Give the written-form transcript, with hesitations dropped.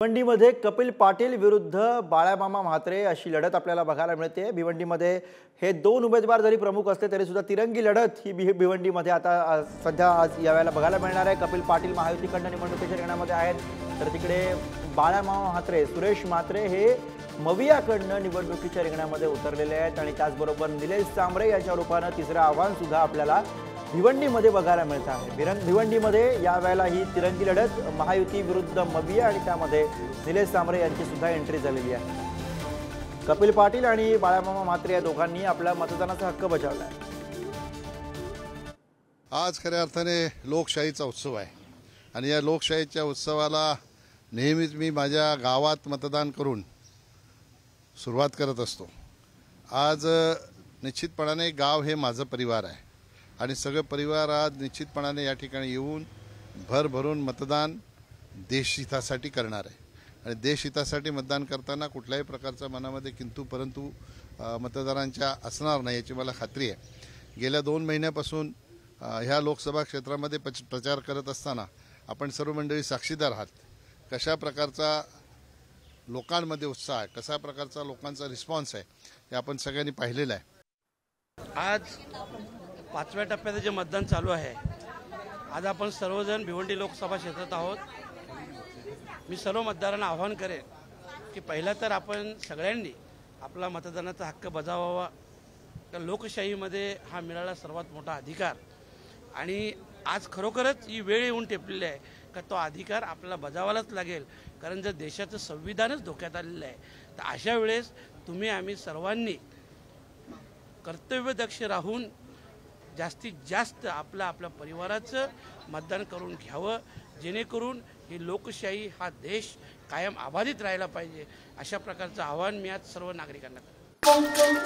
भिवंडीमध्ये कपिल पाटील विरुद्ध बाळामामा म्हात्रे अशी लढत आपल्याला बघायला मिळते। भिवंडीमध्ये हे दोन उमेदवार जरी प्रमुख असले तरी सुद्धा तिरंगी लढत ही भिवंडीमध्ये आता सध्या आज यावेळेला बघायला मिळणार आहे। कपिल पाटील महायुतीकडून निवडणुकीच्या रिंगणामध्ये आहेत, तर तिकडे बाळामामा म्हात्रे सुरेश म्हात्रे हे मवियाकडून निवडणुकीच्या रिंगणामध्ये उतरलेले आहेत आणि त्याचबरोबर निलेश सांबरे यांच्या रूपाने तिसरे आव्हान सुद्धा आपल्याला भिवंडीमध्ये बघायला मिळत आहे। भिवंडीमध्ये यावेळेला ही तिरंगी लढत महायुती विरुद्ध मविया आणि त्यामध्ये निलेश सांबरे यांची सुद्धा एंट्री झालेली आहे। कपिल पाटील आणि बाळामामा म्हात्रे या दोघांनी आपला मतदानाचा हक्क बजावला आहे। आज खऱ्या अर्थाने लोकशाहीचा उत्सव आहे आणि या लोकशाहीच्या उत्सवाला नेहमीच मी माझ्या गावात मतदान करून सुरुवात करत असतो। आज निश्चितपणाने गाव हे माझं परिवार आहे आणि सगळे परिवार आज निश्चितपणाने या ठिकाणी येऊन भरभरून मतदान देशहितासाठी करणार आहे आणि देशहितासाठी मतदान करताना कुठल्याही प्रकारचा मनामध्ये किंतु परंतु मतदारांच्या असणार नाही याची मला खात्री आहे। गेल्या 2 महिन्यापासून ह्या लोकसभा क्षेत्रामध्ये प्रचार करत असताना आपण सर्व मंडळी साक्षीदार आहात, कशा प्रकारचा लोकांमध्ये उत्साह आहे, कशा प्रकारचा लोकांचा रिस्पॉन्स आहे हे आपण सगळ्यांनी पाहिलेलं आहे। आज 5व्या टप्प्याचं जे मतदान चालू आहे, आज आपण सर्वजण भिवंडी लोकसभा क्षेत्रात आहोत। मी सर्व मतदारांना आवाहन करेन की पहिला तर आपण सगळ्यांनी आपला मतदानाचा हक्क बजावावा। तर लोकशाहीमध्ये हा मिळाला सर्वात मोठा अधिकार आणि आज खरोखरच ही वेळ येऊन ठेपलेली आहे का तो अधिकार आपल्याला बजावायलाच लागेल, कारण जर देशाचं संविधानच धोक्यात आलेलं आहे तर अशा वेळेस तुम्ही आम्ही सर्वांनी कर्तव्यदक्ष राहून जास्तीत जास्त आपल्या परिवाराचं मतदान करून घ्यावं, जेणेकरून ही लोकशाही हा देश कायम अबाधित राहायला पाहिजे। अशा प्रकारचं आवाहन मी आज सर्व नागरिकांना करतो।